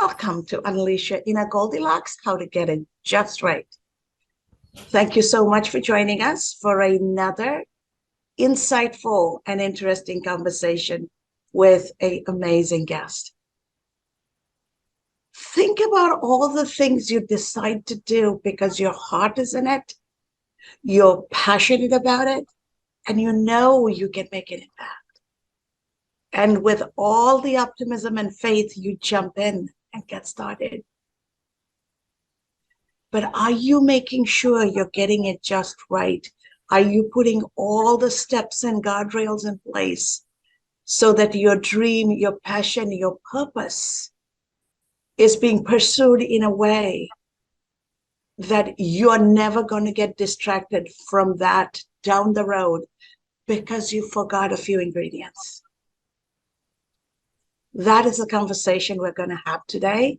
Welcome to Unleash Your Inner Goldilocks, How to Get It Just Right. Thank you so much for joining us for another insightful and interesting conversation with an amazing guest. Think about all the things you decide to do because your heart is in it, you're passionate about it, and you know you can make an impact. And with all the optimism and faith, you jump in and get started. But are you making sure you're getting it just right? Are you putting all the steps and guardrails in place so that your dream, your passion, your purpose is being pursued in a way that you're never going to get distracted from that down the road because you forgot a few ingredients? That is the conversation we're going to have today.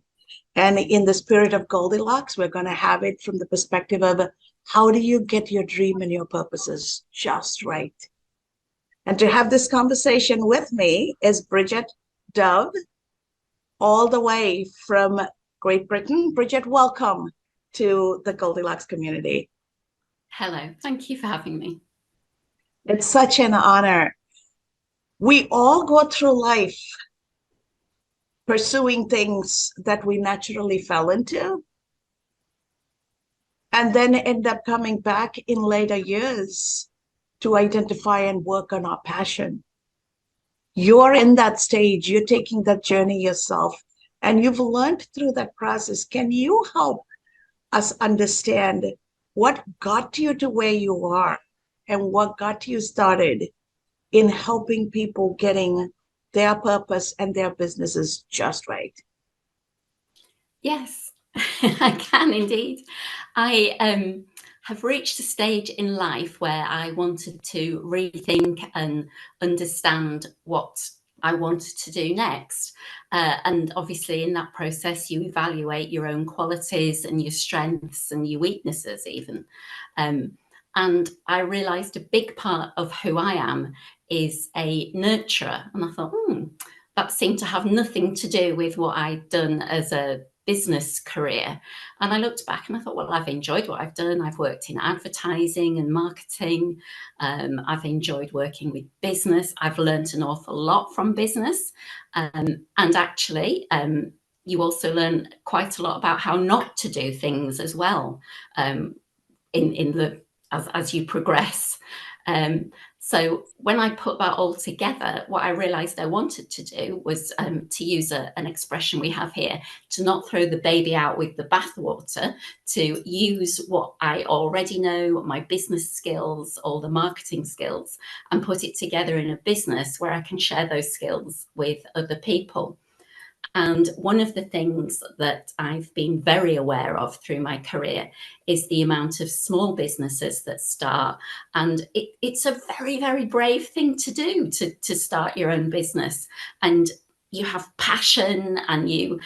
And in the spirit of Goldilocks, we're going to have it from the perspective of how do you get your dream and your purposes just right? And to have this conversation with me is Brigitte Dove, all the way from Great Britain. Brigitte, welcome to the Goldilocks community. Hello, thank you for having me. It's such an honor. We all go through life pursuing things that we naturally fell into, and then end up coming back in later years to identify and work on our passion. You're in that stage, you're taking that journey yourself, and you've learned through that process. Can you help us understand what got you to where you are and what got you started in helping people getting their purpose and their businesses just right? Yes, I can indeed. I have reached a stage in life where I wanted to rethink and understand what I wanted to do next. And obviously in that process, you evaluate your own qualities and your strengths and your weaknesses even. And I realized a big part of who I am is a nurturer. And I thought, that seemed to have nothing to do with what I'd done as a business career. And I looked back and I thought, well, I've enjoyed what I've done. I've worked in advertising and marketing. I've enjoyed working with business. I've learned an awful lot from business. And actually, you also learn quite a lot about how not to do things as well, as you progress. So when I put that all together, what I realized I wanted to do was to use an expression we have here, to not throw the baby out with the bathwater, to use what I already know, my business skills, all the marketing skills, and put it together in a business where I can share those skills with other people. And one of the things that I've been very aware of through my career is the amount of small businesses that start. And it's a very, very brave thing to do, to start your own business. And you have passion and you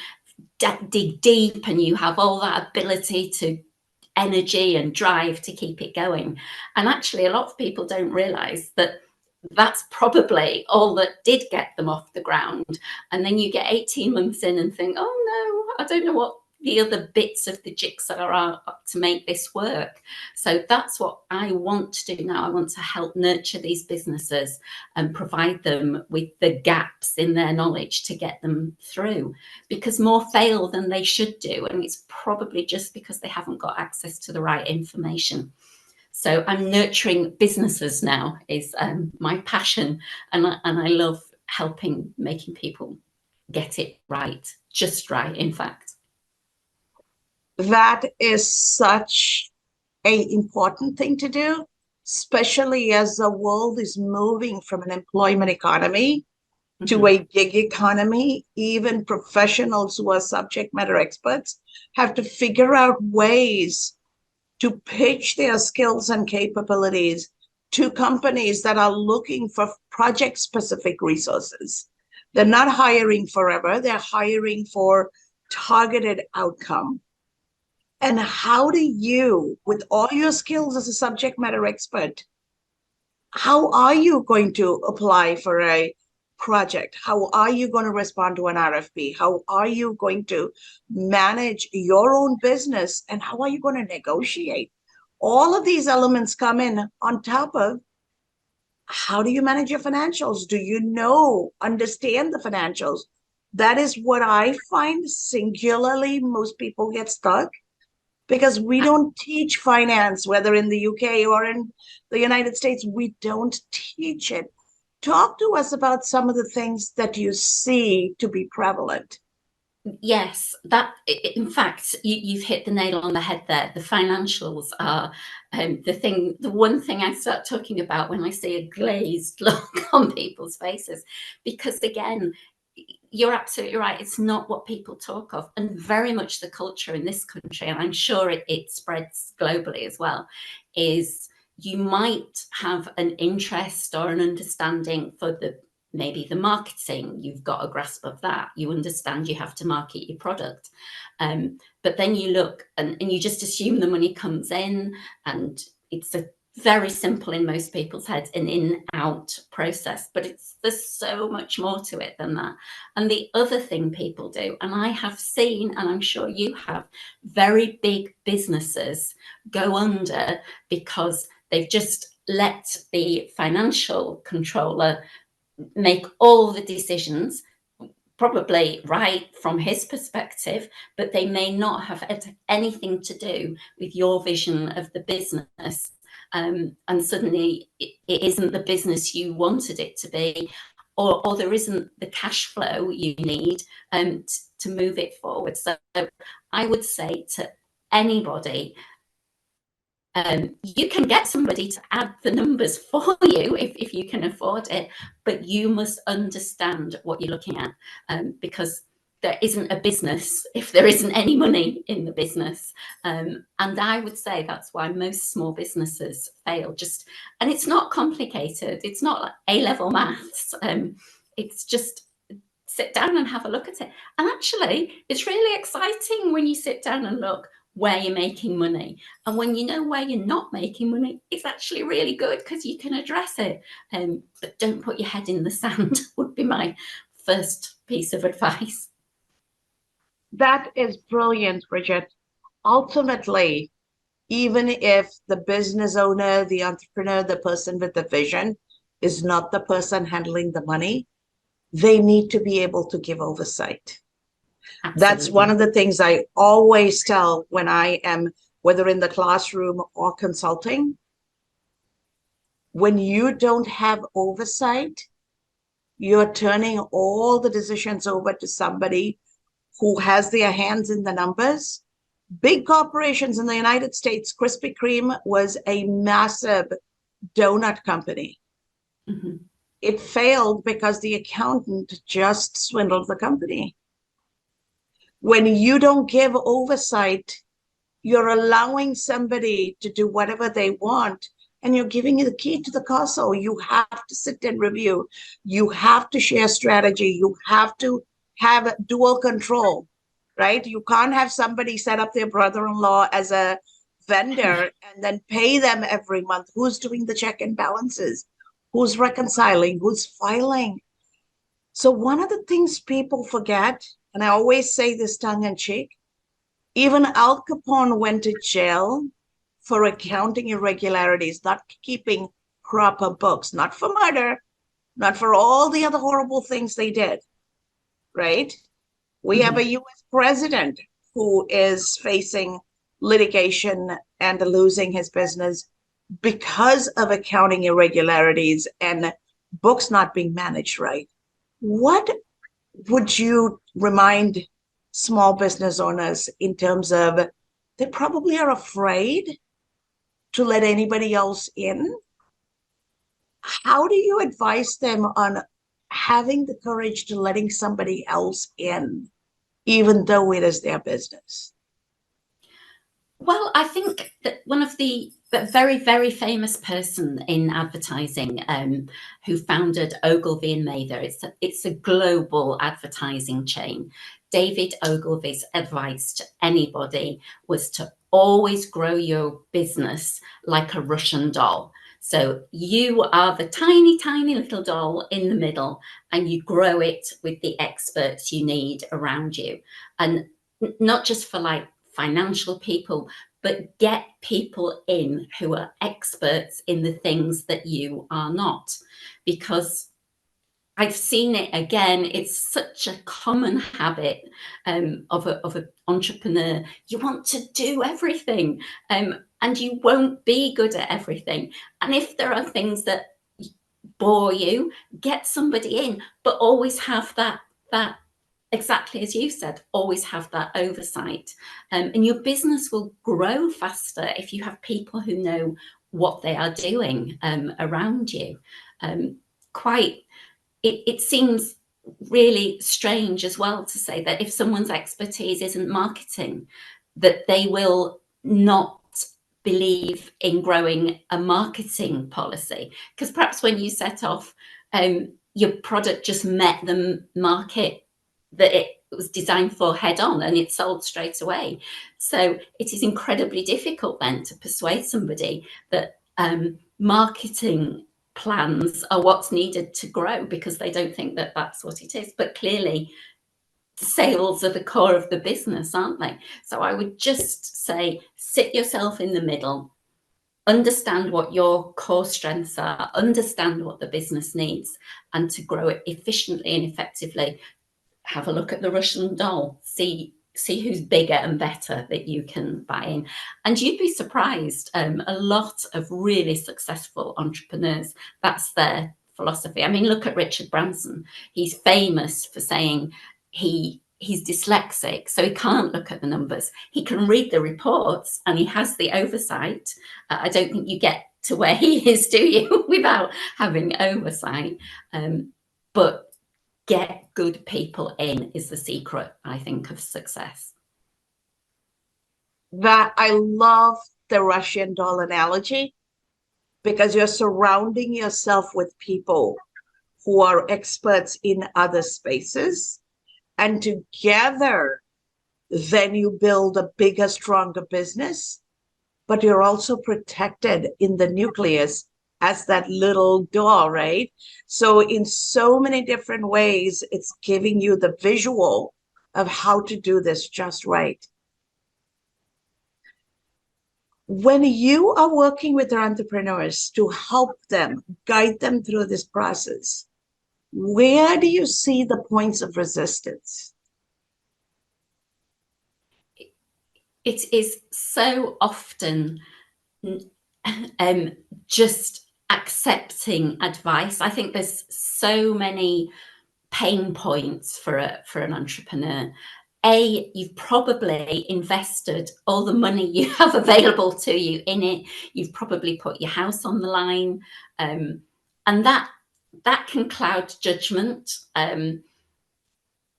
dig deep and you have all that ability to energy and drive to keep it going. And actually, a lot of people don't realize that that's probably all that did get them off the ground. And then you get 18 months in and think, oh no, I don't know what the other bits of the jigsaw are to make this work. So that's what I want to do now. I want to help nurture these businesses and provide them with the gaps in their knowledge to get them through, because more fail than they should do. And it's probably just because they haven't got access to the right information. So I'm nurturing businesses now is my passion, and I love making people get it right, just right, in fact. That is such an important thing to do, especially as the world is moving from an employment economy to a gig economy. Even professionals who are subject matter experts have to figure out ways to pitch their skills and capabilities to companies that are looking for project-specific resources. They're not hiring forever, they're hiring for targeted outcome. And how do you, with all your skills as a subject matter expert, how are you going to apply for a project? How are you going to respond to an RFP? How are you going to manage your own business? And how are you going to negotiate? All of these elements come in on top of how do you manage your financials? Do you understand the financials? That is what I find singularly most people get stuck because we don't teach finance, whether in the UK or in the United States, we don't teach it. Talk to us about some of the things that you see to be prevalent. Yes, that in fact, you've hit the nail on the head there. The financials are the one thing I start talking about when I see a glazed look on people's faces, because again, you're absolutely right. It's not what people talk of, and very much the culture in this country, and I'm sure it spreads globally as well, is you might have an interest or an understanding for maybe the marketing. You've got a grasp of that. You understand you have to market your product. But then you look and you just assume the money comes in, and it's a very simple in most people's heads, an in-out process, but there's so much more to it than that. And the other thing people do, and I have seen, and I'm sure you have, very big businesses go under because they've just let the financial controller make all the decisions, probably right from his perspective, but they may not have had anything to do with your vision of the business. And suddenly it isn't the business you wanted it to be, or there isn't the cash flow you need to move it forward. So I would say to anybody, you can get somebody to add the numbers for you if you can afford it, but you must understand what you're looking at, because there isn't a business if there isn't any money in the business. And I would say that's why most small businesses fail. And it's not complicated. It's not like A-level maths. It's just sit down and have a look at it. And actually, it's really exciting when you sit down and look where you're making money. And when you know where you're not making money, it's actually really good because you can address it. But don't put your head in the sand would be my first piece of advice. That is brilliant, Brigitte. Ultimately, even if the business owner, the entrepreneur, the person with the vision is not the person handling the money, they need to be able to give oversight. Absolutely. That's one of the things I always tell when I am, whether in the classroom or consulting. When you don't have oversight, you're turning all the decisions over to somebody who has their hands in the numbers. Big corporations in the United States, Krispy Kreme was a massive donut company. Mm-hmm. It failed because the accountant just swindled the company. When you don't give oversight, you're allowing somebody to do whatever they want, and you're giving you the key to the castle. You have to sit and review. You have to share strategy. You have to have dual control, right? You can't have somebody set up their brother-in-law as a vendor and then pay them every month. Who's doing the check and balances? Who's reconciling? Who's filing? So one of the things people forget, and I always say this tongue in cheek, even Al Capone went to jail for accounting irregularities, not keeping proper books, not for murder, not for all the other horrible things they did, right? We have a US president who is facing litigation and losing his business because of accounting irregularities and books not being managed right. What would you remind small business owners in terms of they probably are afraid to let anybody else in? How do you advise them on having the courage to letting somebody else in, even though it is their business? Well, I think that one of the very, very famous person in advertising who founded Ogilvy and Mather, it's a global advertising chain. David Ogilvy's advice to anybody was to always grow your business like a Russian doll. So you are the tiny, tiny little doll in the middle, and you grow it with the experts you need around you. And not just for like financial people, but get people in who are experts in the things that you are not. Because I've seen it again. It's such a common habit of an entrepreneur. You want to do everything, and you won't be good at everything. And if there are things that bore you, get somebody in, but always have that exactly as you said, always have that oversight. And your business will grow faster if you have people who know what they are doing around you. Quite it seems really strange as well to say that if someone's expertise isn't marketing, that they will not believe in growing a marketing policy. Because perhaps when you set off, your product just met the market that it was designed for head on, and it sold straight away. So it is incredibly difficult then to persuade somebody that marketing plans are what's needed to grow, because they don't think that that's what it is. But clearly sales are the core of the business, aren't they? So I would just say, sit yourself in the middle, understand what your core strengths are, understand what the business needs, and to grow it efficiently and effectively, have a look at the Russian doll, see who's bigger and better that you can buy in. And you'd be surprised, a lot of really successful entrepreneurs, that's their philosophy. I mean, look at Richard Branson. He's famous for saying he's dyslexic, so he can't look at the numbers. He can read the reports and he has the oversight. I don't think you get to where he is, do you, without having oversight. But get good people in is the secret, I think, of success. That I love the Russian doll analogy, because you're surrounding yourself with people who are experts in other spaces, and together then you build a bigger, stronger business, but you're also protected in the nucleus as that little doll, right? So in so many different ways, it's giving you the visual of how to do this just right. When you are working with entrepreneurs to help them, guide them through this process, where do you see the points of resistance? It is so often just accepting advice. I think there's so many pain points for an entrepreneur. You've probably invested all the money you have available to you in it. You've probably put your house on the line, and that can cloud judgment.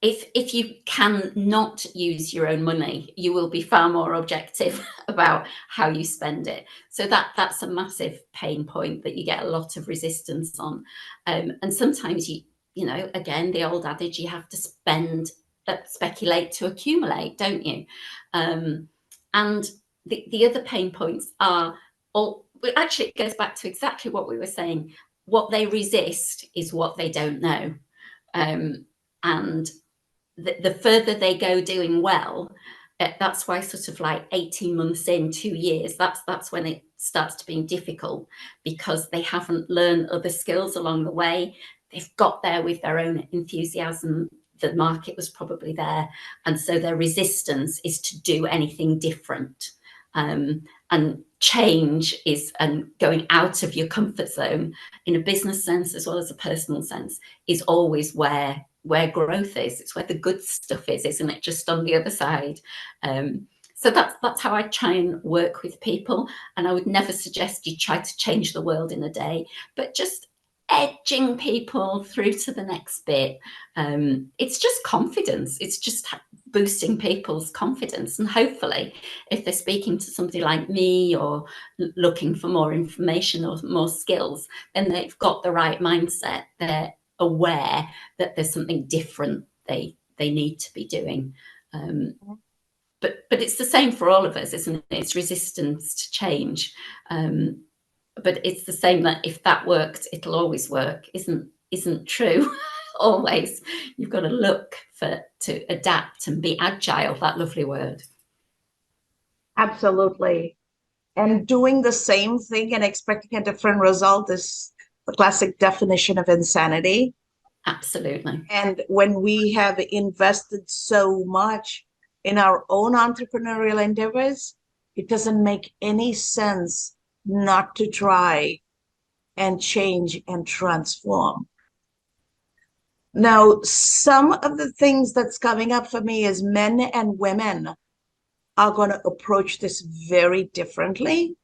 If you can not use your own money, you will be far more objective about how you spend it. So that's a massive pain point that you get a lot of resistance on. And sometimes you know, again, the old adage, you have to speculate to accumulate, don't you? And the other pain points are all, actually, it goes back to exactly what we were saying. What they resist is what they don't know. And the further they go doing well, that's why sort of like 18 months in, 2 years, that's when it starts to be difficult, because they haven't learned other skills along the way. They've got there with their own enthusiasm. The market was probably there. And so their resistance is to do anything different. And change is, and going out of your comfort zone in a business sense as well as a personal sense, is always where growth is. It's where the good stuff is, isn't it? Just on the other side. So that's how I try and work with people. And I would never suggest you try to change the world in a day, but just edging people through to the next bit. It's just confidence. It's just boosting people's confidence. And hopefully, if they're speaking to somebody like me or looking for more information or more skills, then they've got the right mindset. They're aware that there's something different they need to be doing. But it's the same for all of us, isn't it? It's resistance to change. but it's the same that if that worked, it'll always work, isn't true. Always. You've got to look to adapt and be agile, that lovely word. Absolutely. And doing the same thing and expecting a different result is the classic definition of insanity. Absolutely. And when we have invested so much in our own entrepreneurial endeavors, it doesn't make any sense not to try and change and transform. Now, some of the things that's coming up for me is men and women are going to approach this very differently.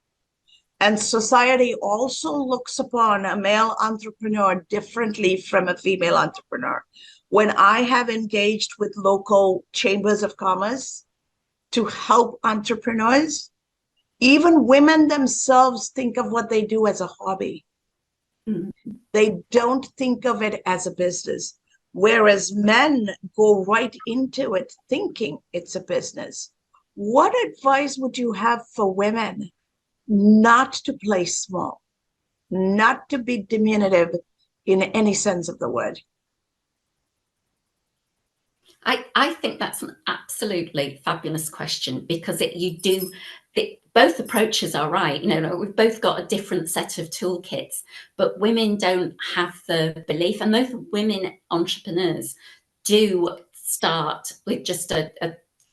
And society also looks upon a male entrepreneur differently from a female entrepreneur. When I have engaged with local chambers of commerce to help entrepreneurs, even women themselves think of what they do as a hobby. Mm-hmm. They don't think of it as a business, whereas men go right into it thinking it's a business. What advice would you have for women not to play small, not to be diminutive in any sense of the word? I think that's an absolutely fabulous question, because both approaches are right. We've both got a different set of toolkits, but women don't have the belief, and most women entrepreneurs do start with just a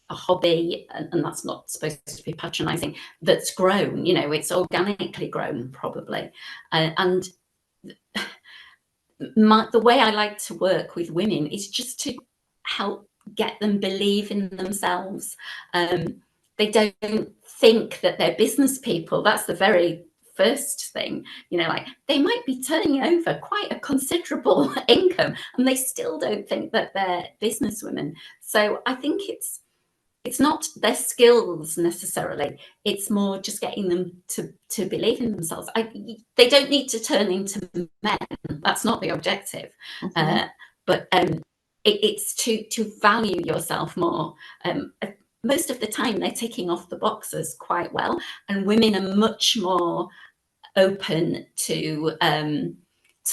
hobby, and that's not supposed to be patronizing, that's grown. It's organically grown, probably. And the way I like to work with women is just to help get them believe in themselves. They don't think that they're business people. That's the very first thing. Like, they might be turning over quite a considerable income and they still don't think that they're businesswomen. So I think it's not their skills necessarily. It's more just getting them to believe in themselves. They don't need to turn into men. That's not the objective. Mm-hmm. But it's to value yourself more. Most of the time, they're ticking off the boxes quite well, and women are much more open to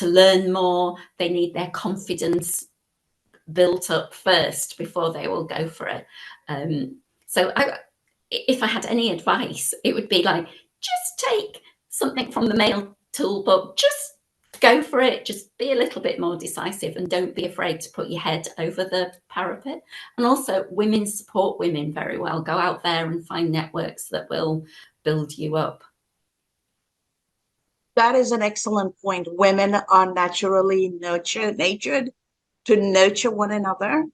learn more. They need their confidence built up first before they will go for it. So if I had any advice, it would be like, just take something from the male toolbook, just go for it, just be a little bit more decisive, and don't be afraid to put your head over the parapet. And also, women support women very well. Go out there and find networks that will build you up. That is an excellent point. Women are naturally natured to nurture one another.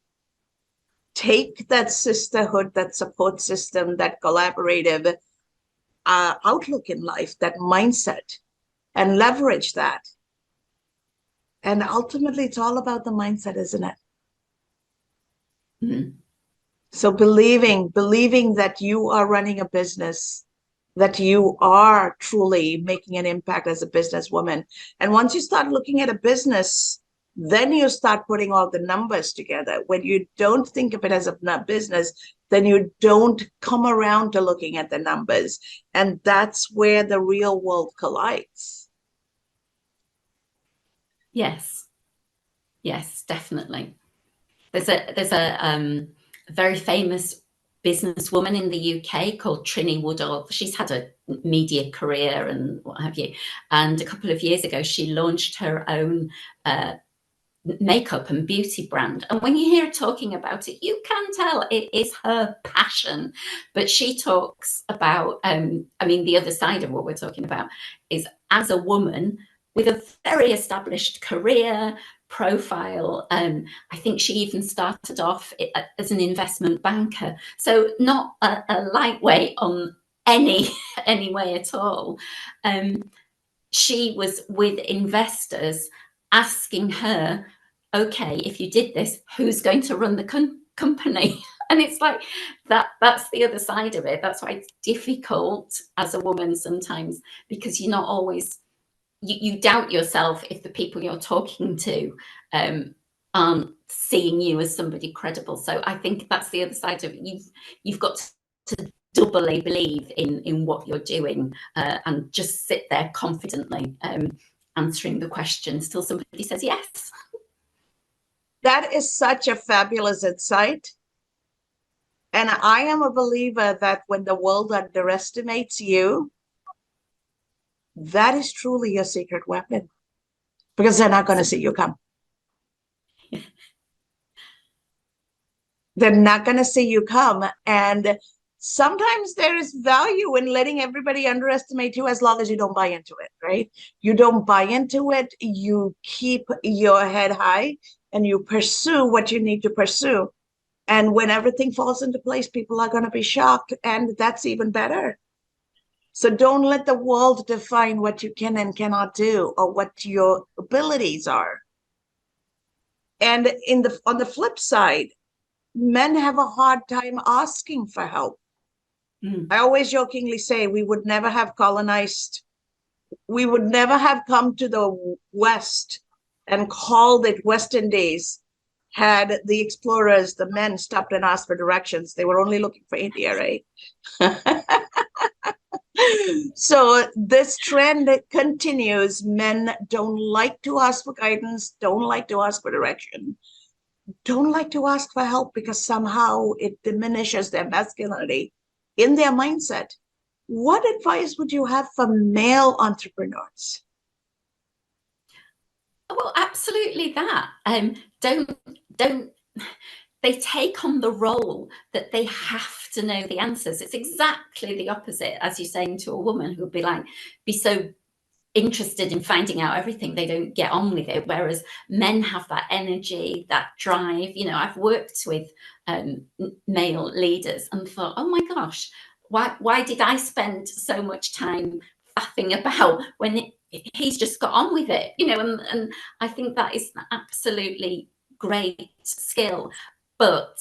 Take that sisterhood, that support system, that collaborative outlook in life, that mindset, and leverage that. And ultimately, it's all about the mindset, isn't it? Mm-hmm. So believing that you are running a business, that you are truly making an impact as a businesswoman. And once you start looking at a business, then you start putting all the numbers together. When you don't think of it as a business, then you don't come around to looking at the numbers. And that's where the real world collides. Yes, definitely. There's a very famous businesswoman in the UK called Trinny Woodall. She's had a media career and what have you. And a couple of years ago, she launched her own makeup and beauty brand. And when you hear her talking about it, you can tell it is her passion. But she talks about, the other side of what we're talking about is, as a woman with a very established career profile, I think she even started off as an investment banker. So not a lightweight on any way at all. She was with investors asking her, okay, if you did this, who's going to run the company? And it's like that's the other side of it. That's why it's difficult as a woman sometimes, because you're not always, you doubt yourself if the people you're talking to aren't seeing you as somebody credible. So I think that's the other side of it. You've got to doubly believe in what you're doing, and just sit there confidently answering the questions till somebody says yes. That is such a fabulous insight. And I am a believer that when the world underestimates you, that is truly your secret weapon, because they're not going to see you come. They're not going to see you come. And sometimes there is value in letting everybody underestimate you, as long as you don't buy into it, right? You don't buy into it. You keep your head high and you pursue what you need to pursue. And when everything falls into place, people are going to be shocked. And that's even better. So don't let the world define what you can and cannot do, or what your abilities are. And on the flip side, men have a hard time asking for help. I always jokingly say we would never have come to the West and called it West Indies had the explorers, the men, stopped and asked for directions. They were only looking for India, right? So this trend continues. Men don't like to ask for guidance, don't like to ask for direction, don't like to ask for help, because somehow it diminishes their masculinity in their mindset. What advice would you have for male entrepreneurs? Well, absolutely that. Don't they take on the role that they have to know the answers. It's exactly the opposite, as you're saying, to a woman who would be so interested in finding out everything they don't get on with it, whereas men have that energy, that drive. I've worked with male leaders and thought, oh my gosh, why did I spend so much time faffing about when he's just got on with it? And I think that is an absolutely great skill. But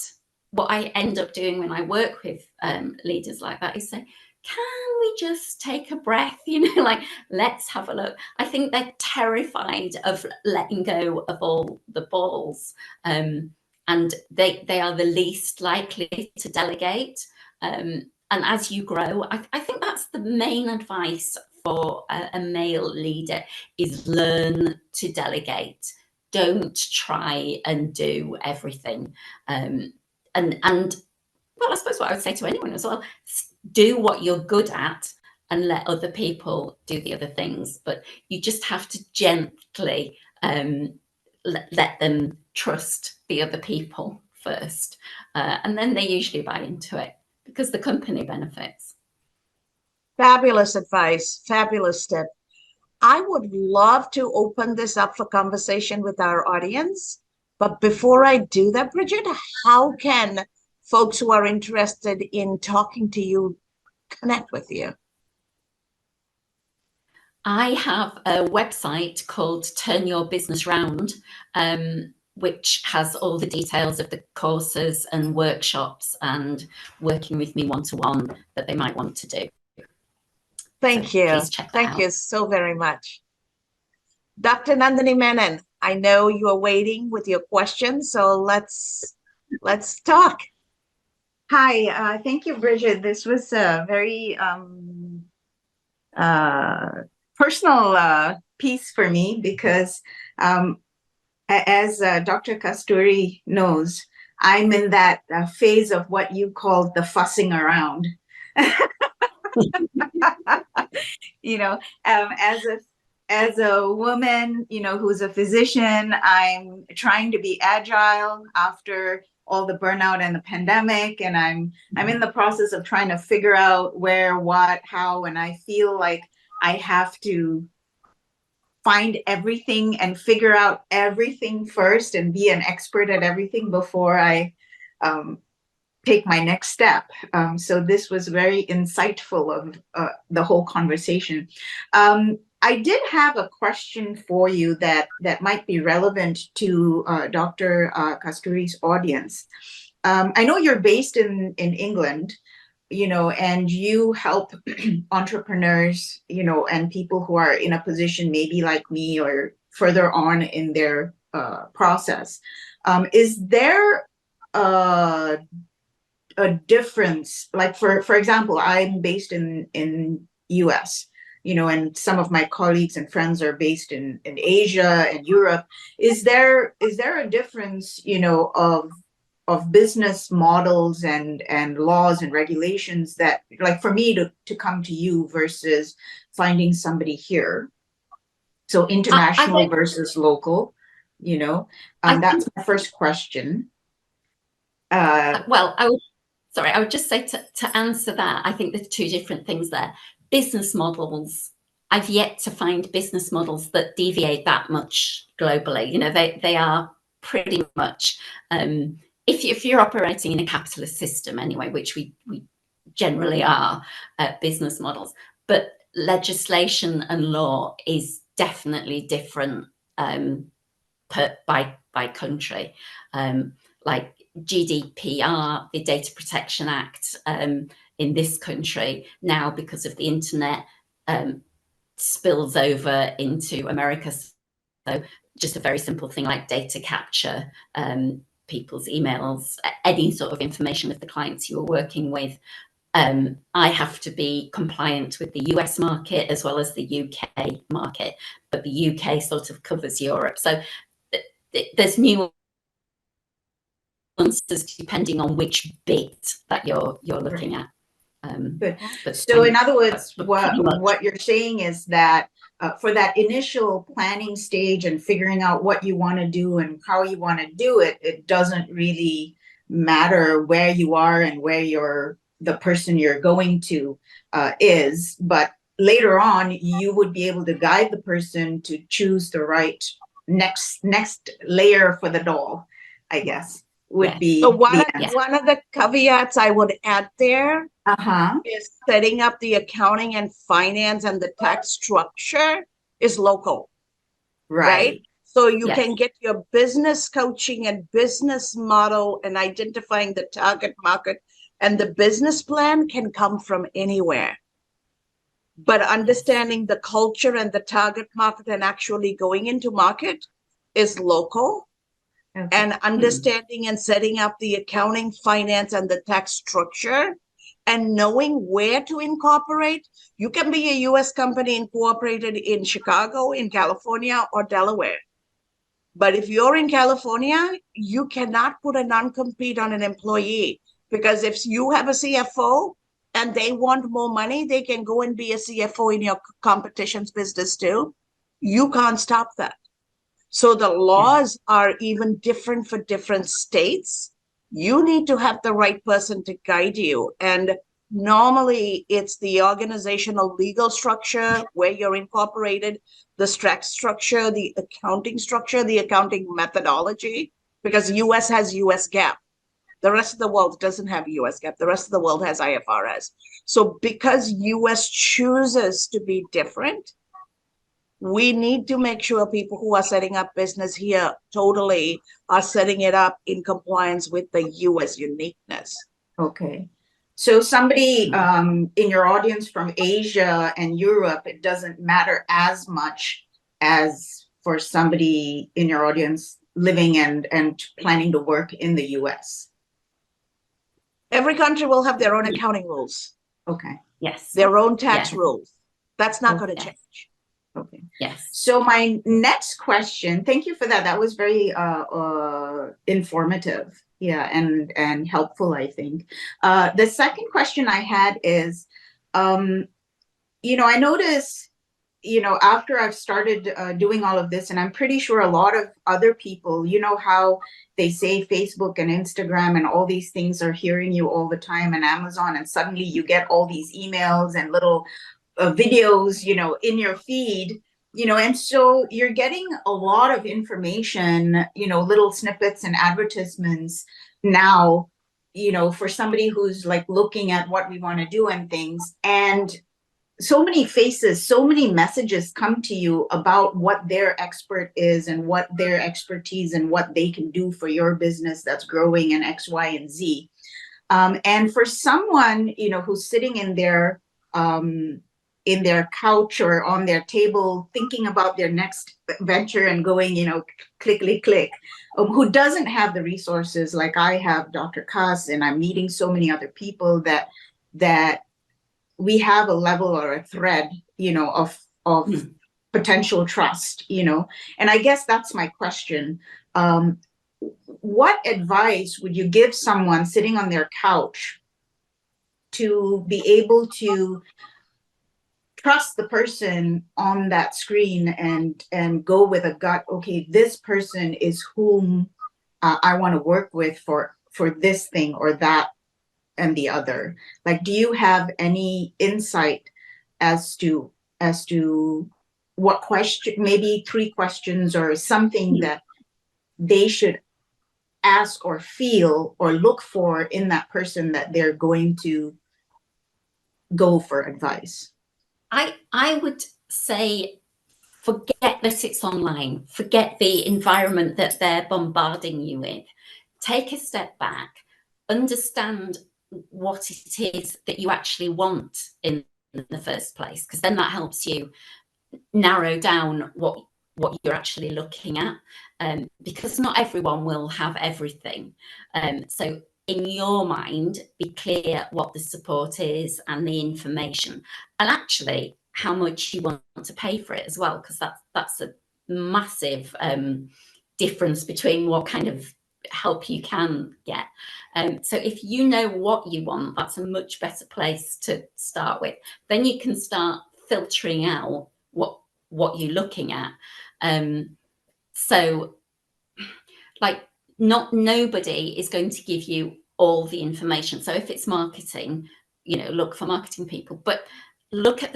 what I end up doing when I work with leaders like that is say, can we just take a breath? Like, let's have a look. I think they're terrified of letting go of all the balls, and they are the least likely to delegate. And as you grow, I think that's the main advice for a male leader, is learn to delegate. Don't try and do everything. And well, I suppose what I would say to anyone as well, do what you're good at and let other people do the other things. But you just have to gently let them trust the other people first. And then they usually buy into it, because the company benefits. Fabulous advice, fabulous tip. I would love to open this up for conversation with our audience. But before I do that, Brigitte, how can folks who are interested in talking to you connect with you? I have a website called Turn Your Business Round, which has all the details of the courses and workshops and working with me one-to-one that they might want to do. Thank you. Please check that Thank out. you so very much. Dr. Nandini Menon, I know you are waiting with your questions, so let's talk. Hi, thank you, Brigitte. This was a very personal piece for me, because as Dr. Kasturi knows, I'm in that phase of what you called the fussing around. As a woman, who's a physician, I'm trying to be agile after all the burnout and the pandemic, and I'm in the process of trying to figure out where, what, how, and I feel like I have to find everything and figure out everything first and be an expert at everything before I take my next step. So this was very insightful of the whole conversation. I did have a question for you that might be relevant to Dr. Kasturi's audience. I know you're based in England, and you help entrepreneurs, and people who are in a position maybe like me or further on in their process. Is there a a difference? Like for example, I'm based in US, and some of my colleagues and friends are based in Asia and Europe. Is there a difference, of business models and laws and regulations that, like, for me to come to you versus finding somebody here? So international versus local, that's my first question. Well, I would just say to answer that, I think there's two different things there. Business models, I've yet to find business models that deviate that much globally. They are pretty much, if you're operating in a capitalist system anyway, which we generally are, business models, but legislation and law is definitely different by country. Like GDPR, the Data Protection Act, in this country now, because of the internet, spills over into America. So just a very simple thing like data capture, people's emails, any sort of information of the clients you are working with. I have to be compliant with the US market as well as the UK market, but the UK sort of covers Europe. So there's nuances depending on which bit that you're looking at. Good. So in other words, what you're saying is that for that initial planning stage and figuring out what you want to do and how you want to do it, it doesn't really matter where you are and where the person you're going to is, but later on you would be able to guide the person to choose the right next layer for the doll, I guess, would be. So one of the caveats I would add there is setting up the accounting and finance and the tax structure is local, right? So you can get your business coaching and business model and identifying the target market, and the business plan can come from anywhere. But understanding the culture and the target market and actually going into market is local. And understanding and setting up the accounting, finance, and the tax structure, and knowing where to incorporate. You can be a US company incorporated in Chicago, in California, or Delaware. But if you're in California, you cannot put a non-compete on an employee, because if you have a CFO and they want more money, they can go and be a CFO in your competition's business too. You can't stop that. So the laws are even different for different states. You need to have the right person to guide you. And normally it's the organizational legal structure where you're incorporated, the tax structure, the accounting structure, the accounting methodology, because US has US GAAP. The rest of the world doesn't have US GAAP. The rest of the world has IFRS. So because US chooses to be different, we need to make sure people who are setting up business here totally are setting it up in compliance with the US uniqueness. Okay. So somebody in your audience from Asia and Europe, it doesn't matter as much as for somebody in your audience living and planning to work in the US. Every country will have their own accounting rules. Okay. Yes. Their own tax rules. That's not going to change. Okay. Yes. So my next question, thank you for that. That was very informative. Yeah, and helpful, I think. The second question I had is, I notice, after I've started doing all of this, and I'm pretty sure a lot of other people, how they say Facebook and Instagram and all these things are hearing you all the time, and Amazon, and suddenly you get all these emails and little videos, in your feed, and so you're getting a lot of information, little snippets and advertisements now, for somebody who's like looking at what we want to do and things, and so many faces, so many messages come to you about what their expert is and what their expertise and what they can do for your business that's growing in X, Y, and Z. And for someone, who's sitting in their in their couch or on their table thinking about their next venture and going, clickety click, who doesn't have the resources like I have, Dr. Cuss, and I'm meeting so many other people that we have a level or a thread, of potential trust, and I guess that's my question. What advice would you give someone sitting on their couch to be able to trust the person on that screen and go with a gut, okay, this person is whom I want to work with for this thing or that and the other? Like, do you have any insight as to what question, maybe 3 questions or something that they should ask or feel or look for in that person that they're going to go for advice? I would say forget that it's online, forget the environment that they're bombarding you with. Take a step back, understand what it is that you actually want in the first place, because then that helps you narrow down what you're actually looking at, because not everyone will have everything. So in your mind, be clear what the support is and the information, and actually how much you want to pay for it as well, because that's a massive difference between what kind of help you can get. So if you know what you want, that's a much better place to start with. Then you can start filtering out what you're looking at. So like, nobody is going to give you all the information. So if it's marketing, look for marketing people, but look at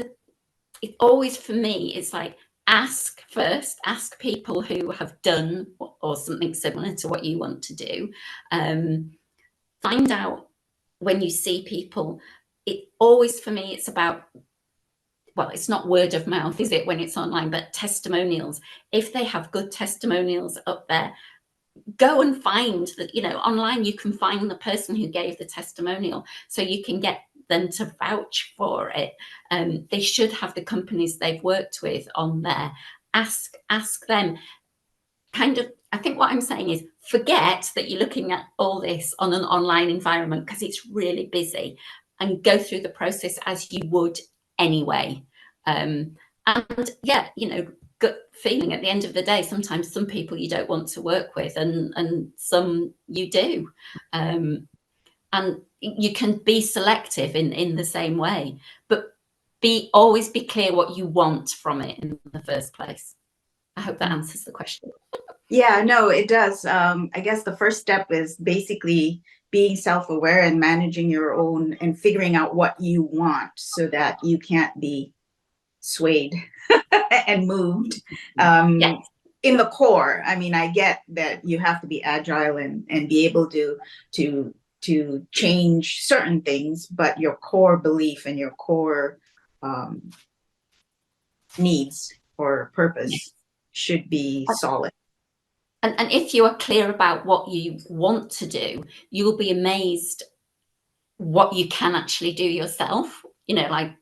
it always, for me, it's like, ask first, ask people who have done or something similar to what you want to do. Find out when you see people. It always, for me, it's about, well, it's not word of mouth, is it, when it's online, but testimonials. If they have good testimonials up there, go and find that, online you can find the person who gave the testimonial, so you can get them to vouch for it. They should have the companies they've worked with on there. Ask them. Kind of, I think what I'm saying is, forget that you're looking at all this on an online environment, because it's really busy, and go through the process as you would anyway. And yeah, gut feeling at the end of the day. Sometimes some people you don't want to work with, and some you do. And you can be selective in the same way, but always be clear what you want from it in the first place. I hope that answers the question. Yeah, no, it does. I guess the first step is basically being self-aware and managing your own and figuring out what you want, so that you can't be swayed and moved. Yes. In the core, I mean, I get that you have to be agile and be able to change certain things, but your core belief and your core needs or purpose should be solid. And if you are clear about what you want to do, you will be amazed what you can actually do yourself. What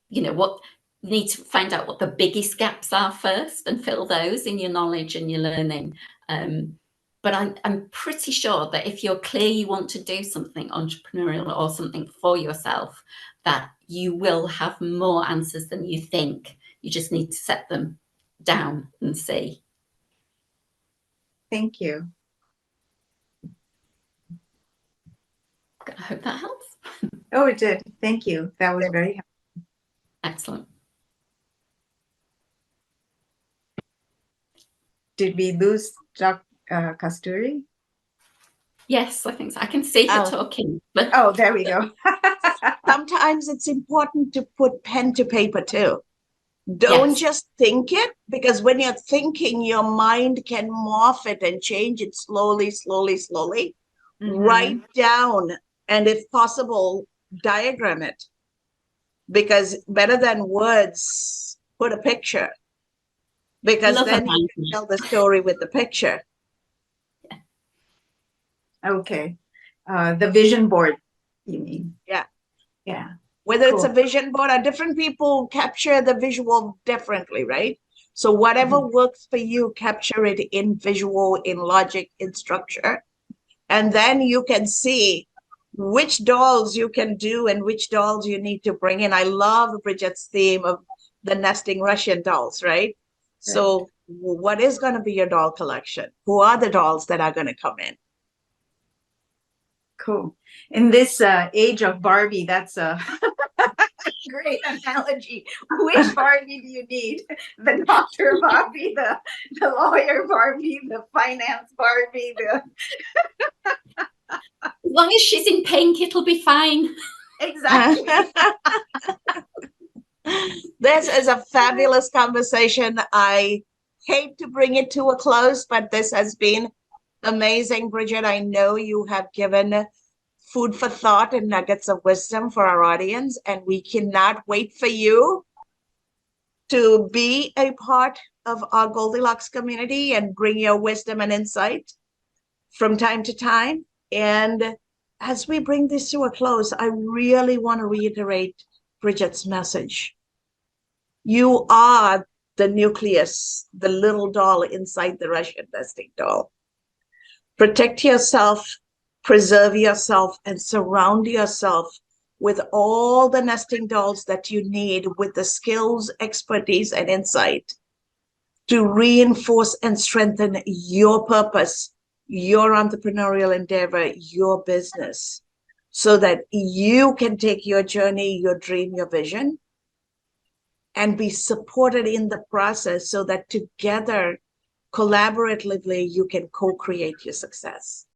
you need to find out what the biggest gaps are first, and fill those in your knowledge and your learning. But I'm pretty sure that if you're clear you want to do something entrepreneurial or something for yourself, that you will have more answers than you think. You just need to set them down and see. Thank you. I hope that helps. Oh, it did. Thank you. That was very helpful. Excellent. Did we lose Dr. Kasturi? Yes, I think so. I can see her talking. But oh, there we go. Sometimes it's important to put pen to paper too. Don't just think it, because when you're thinking, your mind can morph it and change it slowly. Mm-hmm. Write down, and if possible, diagram it. Because better than words, put a picture. Because then you can tell the story with the picture. Yeah. Okay. The vision board, you mean? Yeah. Yeah. Whether it's a Cool. vision board, or different people capture the visual differently, right? So whatever works for you, capture it in visual, in logic, in structure. And then you can see which dolls you can do and which dolls you need to bring in. I love Bridgette's theme of the nesting Russian dolls, right? So what is going to be your doll collection? Who are the dolls that are going to come in? Cool. In this age of Barbie, that's a great analogy. Which Barbie do you need? The doctor Barbie, the lawyer Barbie, the finance Barbie, the As long as she's in pink, it'll be fine. exactly. This is a fabulous conversation. I hate to bring it to a close, but this has been amazing, Brigitte. I know you have given food for thought and nuggets of wisdom for our audience, and we cannot wait for you to be a part of our Goldilocks community and bring your wisdom and insight from time to time. And as we bring this to a close, I really want to reiterate Bridgette's message. You are the nucleus, the little doll inside the Russian nesting doll. Protect yourself, preserve yourself, and surround yourself with all the nesting dolls that you need, with the skills, expertise, and insight to reinforce and strengthen your purpose, your entrepreneurial endeavor, your business, so that you can take your journey, your dream, your vision, and be supported in the process so that together, collaboratively, you can co-create your success.